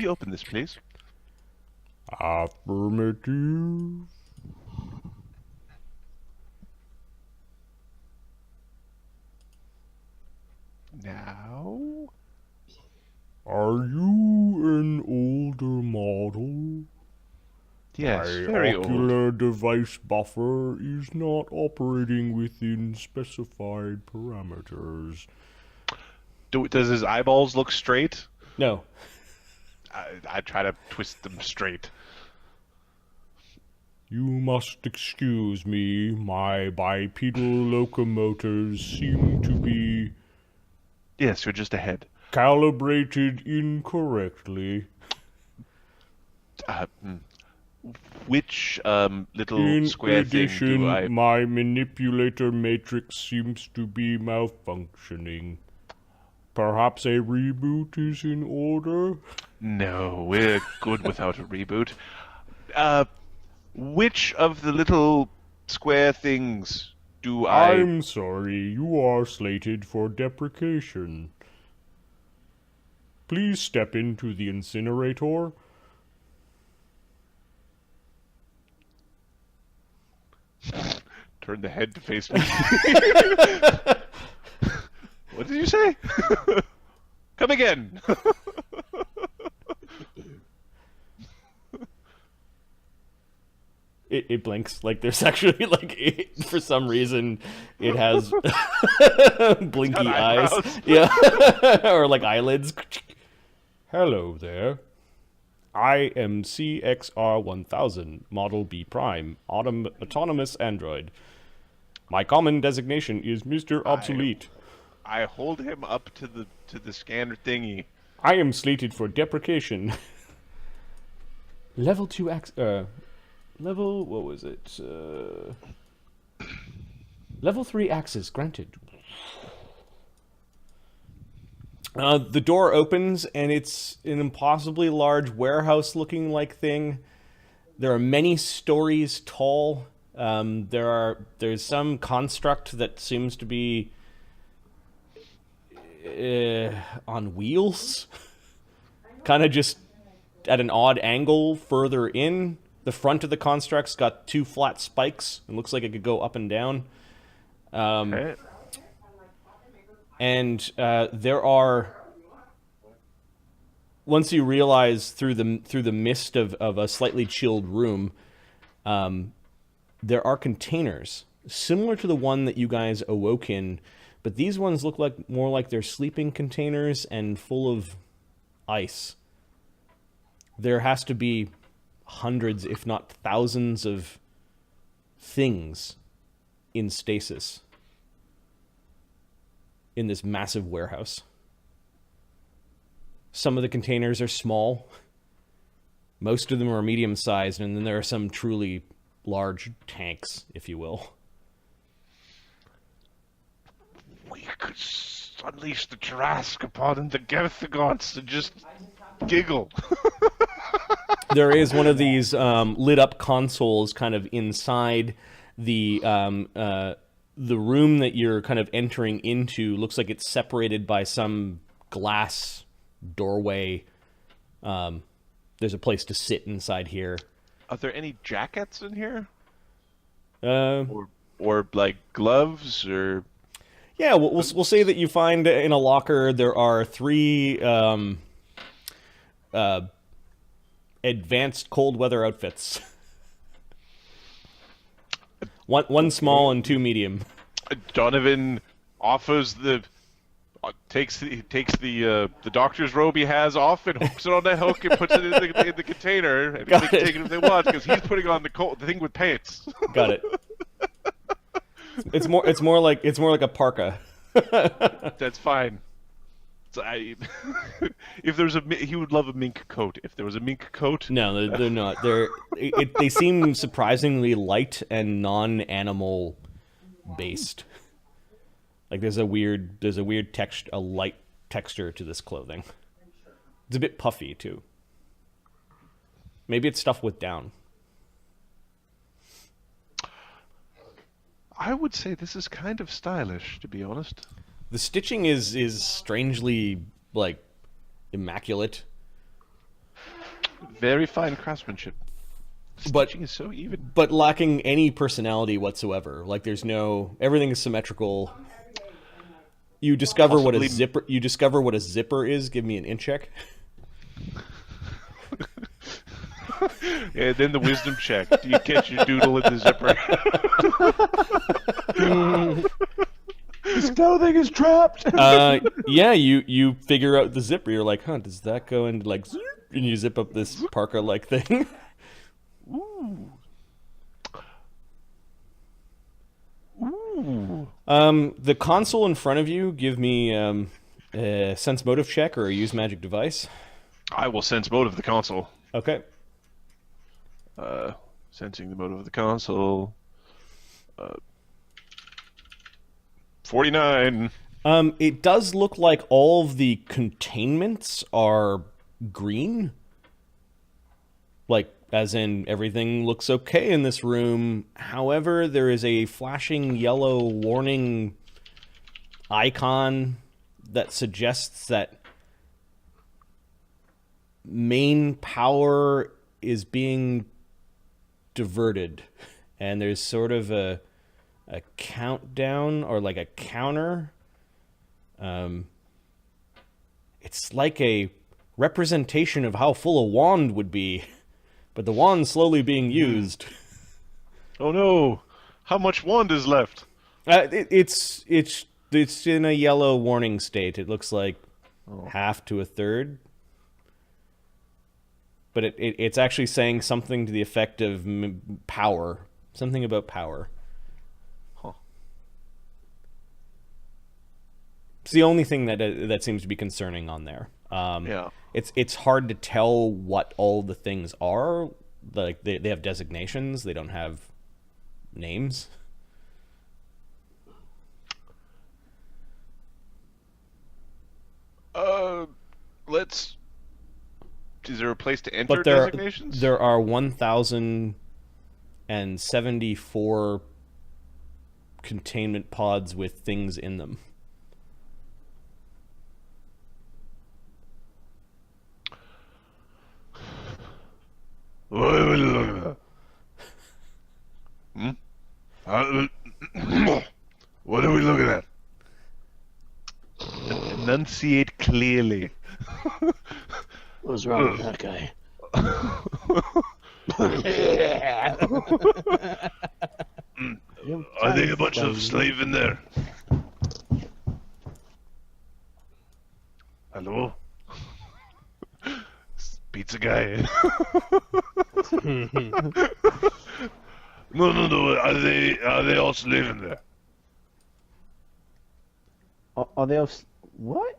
S1: you open this, please?
S2: Affirmative.
S1: Now?
S2: Are you an older model?
S1: Yes,
S2: My
S1: very old.
S2: ocular device buffer is not operating within specified parameters.
S1: Does his eyeballs look straight?
S2: No.
S1: I try to twist them straight.
S2: You must excuse me. My bipedal locomotors seem to be
S1: Yes, you're just ahead.
S2: calibrated incorrectly.
S1: Which little
S2: In
S1: square thing
S2: addition,
S1: do I...
S2: my manipulator matrix seems to be malfunctioning. Perhaps a reboot is in order?
S1: No, we're good without a reboot. Which of the little square things do I...
S2: I'm sorry, you are slated for deprecation. Please step into the incinerator.
S1: Turn the head to face me. What did you say? Come again.
S2: It blinks. Like there's actually for some reason it has blinky eyes.
S1: eyebrows.
S2: Yeah. Or like eyelids. Hello there. I am CXR1000, Model B Prime, autonomous android. My common designation is Mr. Obsolete.
S1: I hold him up to the scanner thingy.
S2: I am slated for deprecation. Level 2 level, what was it? Level 3 access granted. The door opens, and it's an impossibly large warehouse-looking like thing. There are many stories tall. There's some construct that seems to be on wheels, kind of just at an odd angle further in. The front of the construct's got 2 flat spikes. It looks like it could go up and down.
S1: Okay.
S2: And there are, once you realize through the mist of a slightly chilled room, there are containers similar to the one that you guys awoke in, but these ones look like more like they're sleeping containers and full of ice. There has to be hundreds, if not thousands, of things in stasis in this massive warehouse. Some of the containers are small. Most of them are medium-sized, and then there are some truly large tanks, if you will.
S1: We could unleash the Trask upon the Gerthagons and just giggle.
S2: There is one of these lit-up consoles kind of inside the room that you're kind of entering into. Looks like it's separated by some glass doorway. There's a place to sit inside here.
S1: Are there any jackets in here?
S2: Uh,
S1: Or like gloves or?
S2: Yeah, we'll say that you find in a locker there are 3 advanced cold weather outfits. One small and 2 medium.
S1: Donovan offers takes the doctor's robe he has off and hooks it on that hook and puts it in the container, and they can take it if they want, because he's putting on the thing with pants.
S2: Got it. It's more like a parka.
S1: That's fine. If there's he would love a mink coat. If there was a mink coat.
S2: No, they're not. They seem surprisingly light and non-animal based. Like there's a weird light texture to this clothing. It's a bit puffy too. Maybe it's stuff with down.
S1: I would say this is kind of stylish, to be honest.
S2: The stitching is strangely, like, immaculate.
S1: Very fine craftsmanship. Stitching is so even.
S2: But lacking any personality whatsoever. Like, everything is symmetrical. You discover what a zipper is. Give me an in check.
S1: And then the wisdom check. Do you catch your doodle in the zipper? This clothing is trapped.
S2: Yeah, you figure out the zipper. You're like, does that go into like, and you zip up this parka-like thing.
S1: Ooh.
S2: The console in front of you. Give me a sense motive check or a use magic device.
S1: I will sense motive the console.
S2: Okay.
S1: Sensing the motive of the console. 49.
S2: It does look like all of the containments are green. Like, as in, everything looks okay in this room. However, there is a flashing yellow warning icon that suggests that main power is being diverted. And there's sort of a countdown, or like a counter. It's like a representation of how full a wand would be, but the wand's slowly being used.
S1: Oh no! How much wand is left?
S2: It's in a yellow warning state. It looks like half to a third. But it's actually saying something to the effect of power. Something about power.
S1: Huh.
S2: It's the only thing that seems to be concerning on there.
S1: Yeah.
S2: It's hard to tell what all the things are. Like they have designations. They don't have names.
S1: Is there a place to enter
S2: But
S1: designations?
S2: there are 1,074 containment pods with things in them.
S1: What are we looking at? What are we looking at? Enunciate clearly.
S4: What's wrong with that guy?
S1: Are they a bunch of slaves in there? Hello? Pizza guy. No. Are they all living there?
S3: Are they all... What?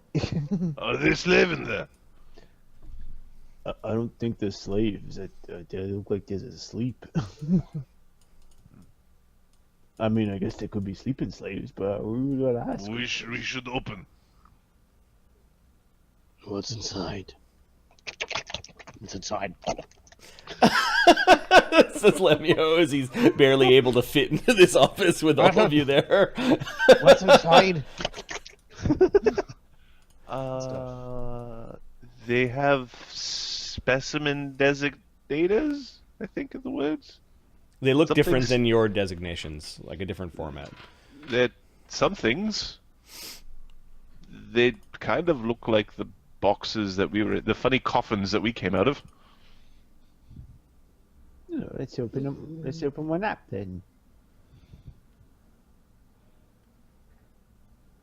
S1: Are they slaving there?
S3: I don't think they're slaves. They look like they're asleep. I mean, I guess they could be sleeping slaves, but we gotta ask.
S1: We should open.
S4: What's inside? What's inside?
S2: Says Lemio as he's barely able to fit into this office with all of you there.
S4: What's inside?
S1: They have specimen designators, I think are the words.
S2: They look
S1: Some
S2: different
S1: things-
S2: than your designations, like a different format.
S1: That some things, they kind of look like the boxes that we were, the funny coffins that we came out of.
S3: Let's open them. Let's open one up then.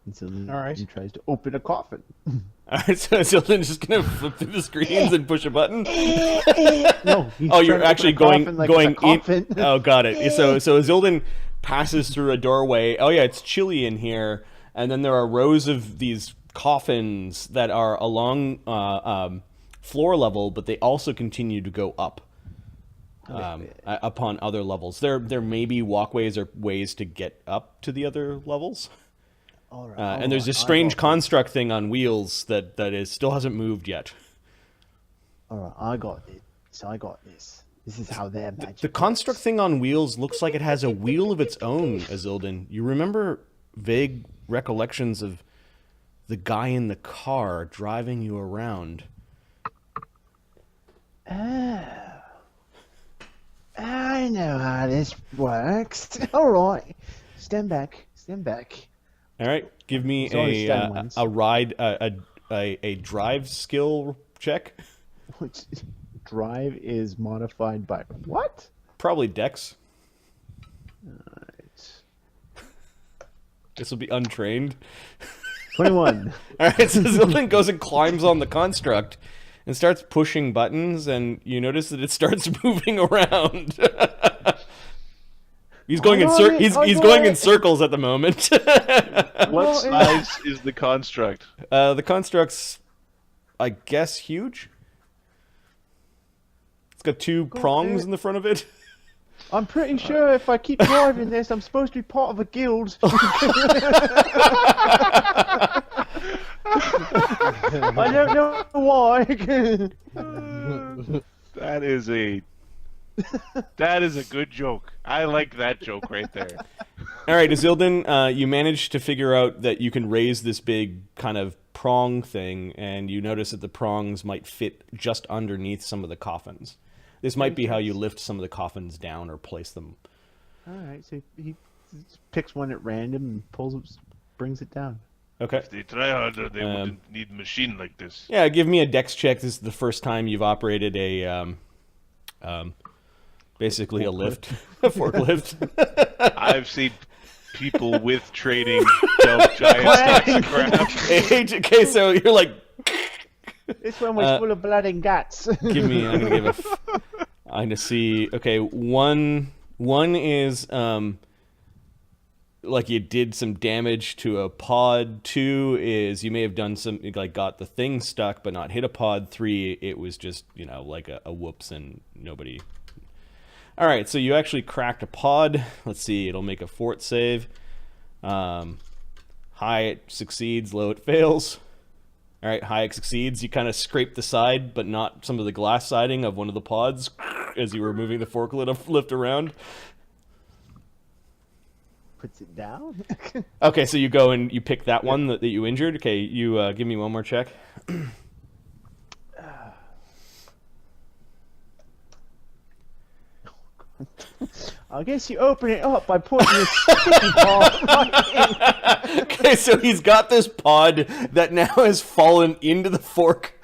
S3: And so
S4: Alright.
S3: he tries to open a coffin.
S2: Alright, so Zildjian's just gonna flip through the screens and push a button?
S3: No, he's
S2: Oh, you're
S3: trying to open
S2: actually
S3: a coffin like it's a
S2: going in.
S3: coffin.
S2: Oh, got it. So Zildjian passes through a doorway. Oh yeah, it's chilly in here, and then there are rows of these coffins that are along floor level, but they also continue to go up upon other levels. There may be walkways or ways to get up to the other levels. And there's this strange construct thing on wheels that still hasn't moved yet.
S3: Alright, I got it. So I got this. This is how their magic
S2: The construct thing on wheels looks like it has a wheel of its own, Azildin. You remember vague recollections of the guy in the car driving you around.
S3: Oh. I know how this works. Alright. Stand back. Stand back.
S2: All right, give me
S3: It's only STEM ones.
S2: a drive skill check.
S3: Which drive is modified by what?
S2: Probably Dex.
S3: Alright.
S2: This will be untrained.
S3: 21.
S2: All right, so Zildjian goes and climbs on the construct and starts pushing buttons, and you notice that it starts moving around. He's going he's going in circles at the moment.
S1: What size is the construct?
S2: The construct's, I guess, huge. It's got two prongs in the front of it.
S3: I'm pretty sure if I keep driving this, I'm supposed to be part of a guild. I don't know why.
S1: That is a good joke. I like that joke right there.
S2: All right, Azildin, you managed to figure out that you can raise this big kind of prong thing, and you notice that the prongs might fit just underneath some of the coffins. This might be how you lift some of the coffins down or place them.
S3: Alright, so he picks one at random and brings it down.
S2: Okay.
S1: If they try harder, they wouldn't need a machine like this.
S2: Yeah, give me a dex check. This is the first time you've operated a, basically a lift, a forklift.
S1: I've seen people with training dump giant stacks of crap.
S2: Okay, so you're like,
S3: This one was full of blood and guts.
S2: give me. I'm gonna give I'm gonna see. Okay, one is like you did some damage to a pod. 2 is you may have done some, like, got the thing stuck but not hit a pod. 3, it was just, like a whoops and nobody. All right, so you actually cracked a pod. Let's see, it'll make a fort save. High it succeeds, low it fails. All right, high it succeeds. You kind of scrape the side, but not some of the glass siding of one of the pods as you were moving the forklift around.
S3: Puts it down.
S2: Okay, so you go and you pick that one that you injured. Okay, you give me one more check.
S3: I guess you open it up by putting the sticky part right in.
S2: Okay, so he's got this pod that now has fallen into the fork.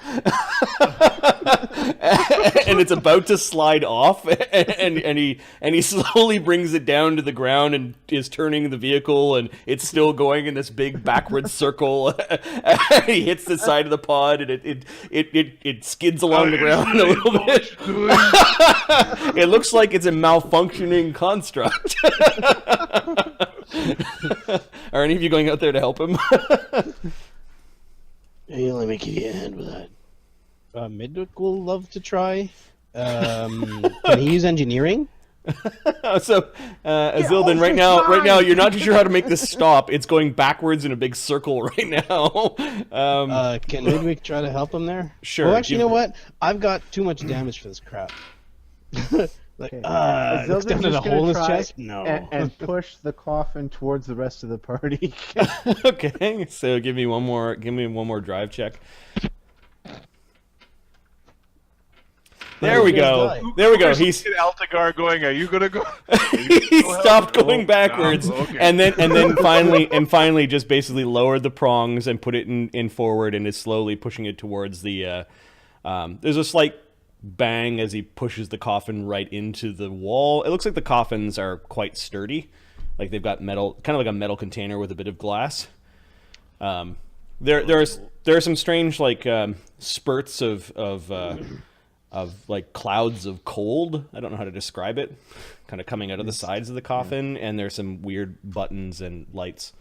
S2: and it's about to slide off, and he slowly brings it down to the ground and is turning the vehicle, and it's still going in this big backwards circle. He hits the side of the pod, and it skids along the ground a little bit. It looks like it's a malfunctioning construct. Are any of you going out there to help him?
S4: Hey, let me give you a hand with that. Midwick will love to try. Can he use engineering?
S2: So, Azildan, right now, you're not too sure how to make this stop. It's going backwards in a big circle right now.
S4: Can Midwick try to help him there?
S2: Sure.
S4: Well, actually, you know what? I've got too much damage for this crap. Looks
S3: Zildjian's
S4: down at a
S3: just
S4: hole in his
S3: gonna
S4: chest.
S3: try
S4: No.
S3: and push the coffin towards the rest of the party.
S2: Okay, so give me one more drive check. There we go. There we go. He's
S1: Altagar going. Are you gonna go?
S2: he stopped going backwards,
S1: okay.
S2: and then finally just basically lowered the prongs and put it in forward, and is slowly pushing it towards the. There's a slight bang as he pushes the coffin right into the wall. It looks like the coffins are quite sturdy, like they've got metal, kind of like a metal container with a bit of glass. There are some strange like spurts of like clouds of cold. I don't know how to describe it. Kind of coming out of the sides of the coffin, and there's some weird buttons and lights.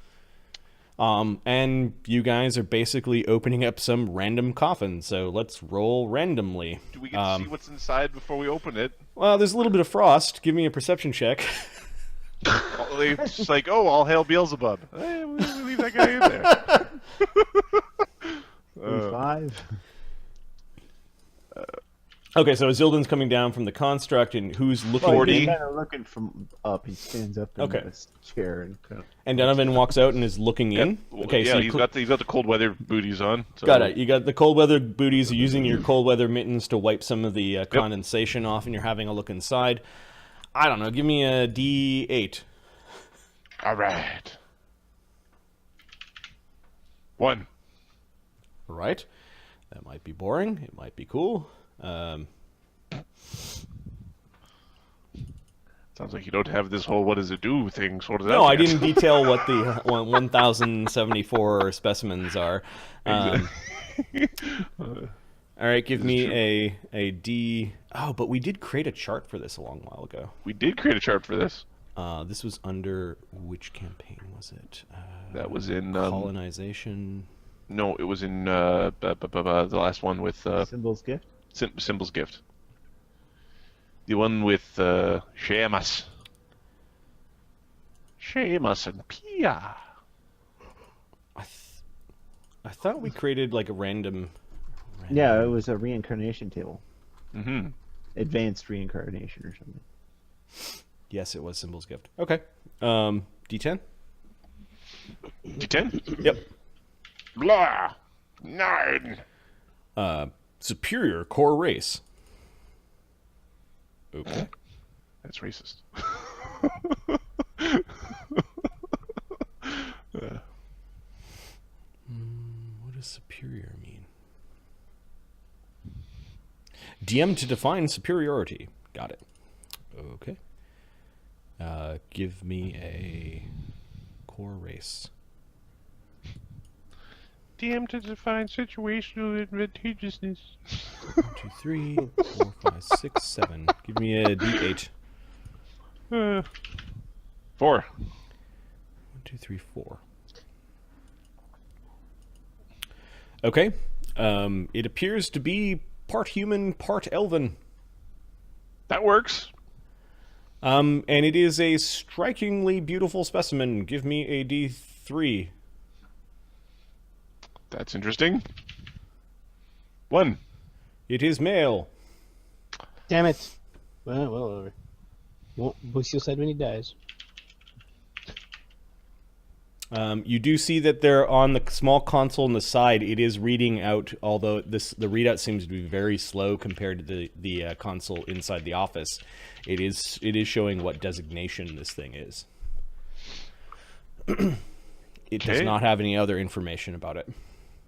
S2: And you guys are basically opening up some random coffin, so let's roll randomly.
S1: Do we get to see what's inside before we open it?
S2: Well, there's a little bit of frost. Give me a perception check.
S1: It's just like, oh, all hail Beelzebub. Hey, we leave that guy in there.
S3: 5.
S2: Okay, so Zildan's coming down from the construct, and who's looking?
S1: 40.
S3: He's kind of looking from up. He stands up in his chair and kind of...
S2: And Donovan walks out and is looking in. Okay,
S1: yeah,
S2: so
S1: he's got the cold weather booties on. So.
S2: Got it. You got the cold weather booties. You're using your cold weather mittens to wipe some of the condensation off, and you're having a look inside. I don't know. Give me a D8.
S1: All right. 1.
S2: All right. That might be boring. It might be cool.
S1: Sounds like you don't have this whole "what does it do" thing sorted out.
S2: No, I
S1: yet.
S2: didn't detail what the 1,074 specimens are. All right, give me a D. Oh, but we did create a chart for this a long while ago.
S1: We did create a chart for this.
S2: This was under which campaign was it?
S1: That was in
S2: colonization.
S1: No, it was in the last one with
S3: Symbol's Gift?
S1: Symbol's Gift. The one with Seamus. Seamus and Pia.
S2: I thought we created like a random...
S3: Yeah, it was a reincarnation table.
S1: Mm-hmm.
S3: Advanced reincarnation or something.
S2: Yes, it was Symbol's Gift. Okay. D10?
S1: D10?
S2: Yep.
S1: Blah! 9!
S2: Superior core race. Okay.
S1: That's racist.
S2: What does superior mean? DM to define superiority. Got it. Okay. Give me a core race.
S1: DM to define situational advantageousness.
S2: 1, 2, 3, 4, 5, 6, 7. Give me a D8.
S1: 4.
S2: 1, 2, 3, 4. Okay. It appears to be part human, part elven.
S1: That works.
S2: And it is a strikingly beautiful specimen. Give me a D3.
S1: That's interesting. 1.
S2: It is male.
S4: Damn it. Well, whatever. Won't boost your side when he dies.
S2: You do see that there on the small console on the side, it is reading out, although the readout seems to be very slow compared to the console inside the office. It is showing what designation this thing is. It does not have any other information about it.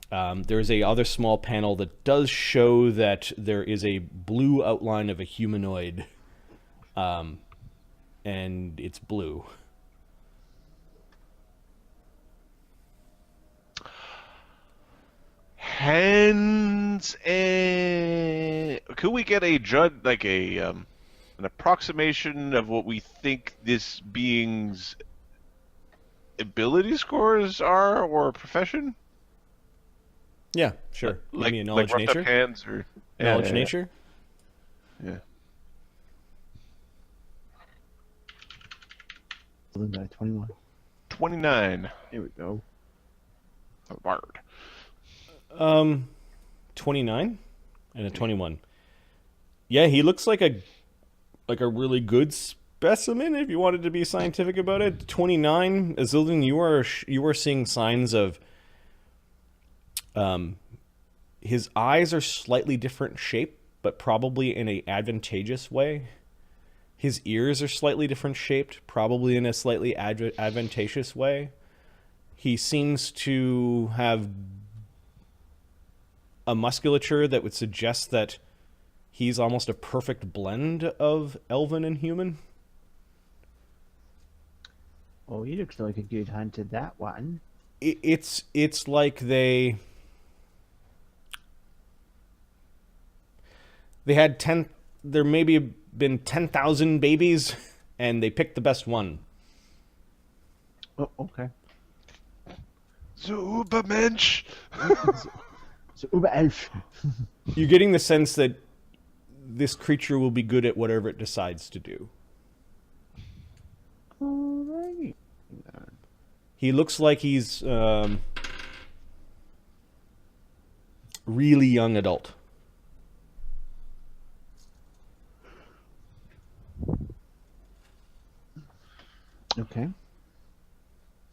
S2: There's a other small panel that does show that there is a blue outline of a humanoid, and it's blue.
S1: Hence, could we get a like an approximation of what we think this being's ability scores are, or profession?
S2: Yeah, sure.
S1: Like,
S2: Maybe a knowledge
S1: like
S2: nature.
S1: hands or
S2: Knowledge nature.
S1: Yeah.
S3: 21.
S1: 29.
S3: Here we go.
S1: A bard.
S2: 29 and a 21. Yeah, he looks like a really good specimen if you wanted to be scientific about it. 29, Azildin, you are seeing signs of his eyes are slightly different shape, but probably in a advantageous way. His ears are slightly different shaped, probably in a slightly advantageous way. He seems to have a musculature that would suggest that he's almost a perfect blend of elven and human.
S3: Oh, he looks like a good hunter, that one.
S2: It's like they had there maybe been 10,000 babies and they picked the best one.
S3: Oh, okay.
S1: So Ubermensch.
S3: So Uber-Elf.
S2: You're getting the sense that this creature will be good at whatever it decides to do.
S3: Alright.
S2: He looks like he's really young adult.
S3: Okay.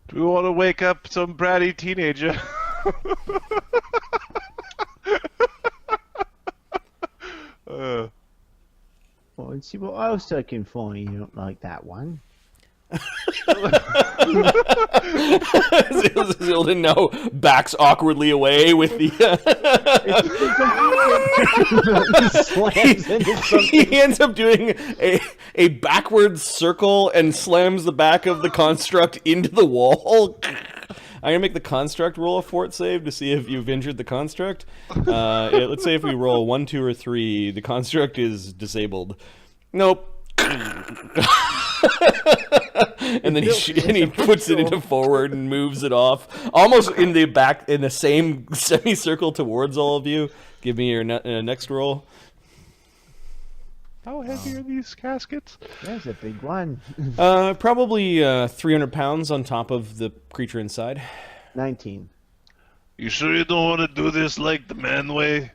S1: Do we want to wake up some bratty teenager?
S3: Well, let's see what else I can find. You don't like that one.
S2: Zildin now backs awkwardly away with the. He ends up doing a backwards circle and slams the back of the construct into the wall. I'm gonna make the construct roll a fort save to see if you've injured the construct. Let's say if we roll 1, 2, or 3, the construct is disabled. Nope. And then he puts it into forward and moves it off, almost in the same semicircle towards all of you. Give me your next roll.
S1: How heavy are these caskets?
S3: That's a big one.
S2: Probably 300 pounds on top of the creature inside.
S3: 19.
S1: You sure you don't want to do this like the man way?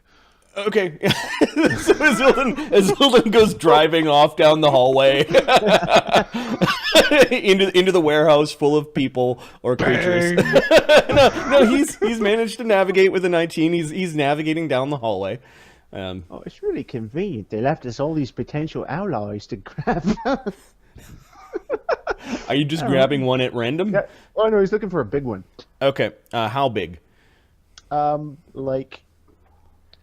S2: Okay. So Azildin goes driving off down the hallway into the warehouse full of people or creatures. no, he's managed to navigate with a 19. He's navigating down the hallway.
S3: Oh, it's really convenient. They left us all these potential allies to grab.
S2: Are you just grabbing one at random?
S3: Yeah. Oh no, he's looking for a big one.
S2: Okay. How big?
S3: Like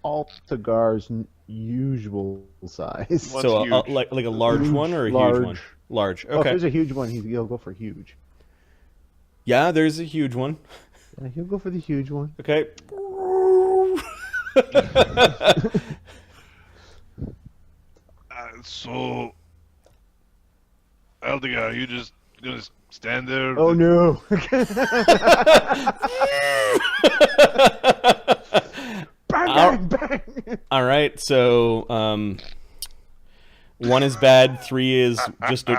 S3: Altagar's usual size.
S1: What's
S2: So
S1: huge?
S2: like a large
S3: Huge,
S2: one or a
S3: large.
S2: huge one? Large.
S3: Oh, if
S2: Okay.
S3: there's a huge one, he'll go for huge.
S2: Yeah, there's a huge one.
S3: Yeah, he'll go for the huge one.
S2: Okay.
S1: So, Aldigar, you just gonna stand there?
S3: Oh no! Bang, bang, bang!
S2: All right. So 1 is bad. 3 is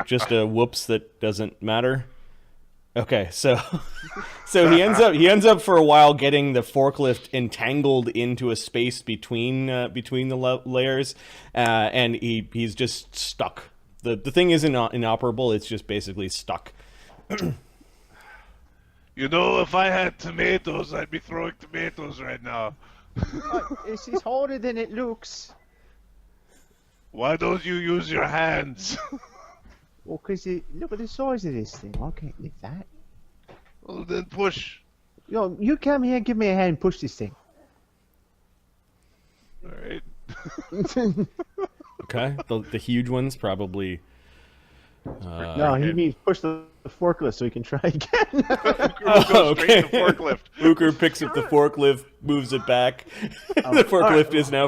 S2: just a whoops that doesn't matter. Okay, so he ends up for a while getting the forklift entangled into a space between the layers, and he's just stuck. The thing isn't inoperable; it's just basically stuck.
S1: You know, if I had tomatoes, I'd be throwing tomatoes right now.
S3: It's harder than it looks.
S1: Why don't you use your hands?
S3: Well, because look at the size of this thing. I can't lift that.
S1: Well, then push.
S3: Yo, you come here, give me a hand, push this thing.
S1: All right.
S2: Okay, the huge ones probably.
S3: No, he means push the forklift so he can try again.
S1: Go straight to forklift.
S2: Booker picks up the forklift, moves it back. The forklift is now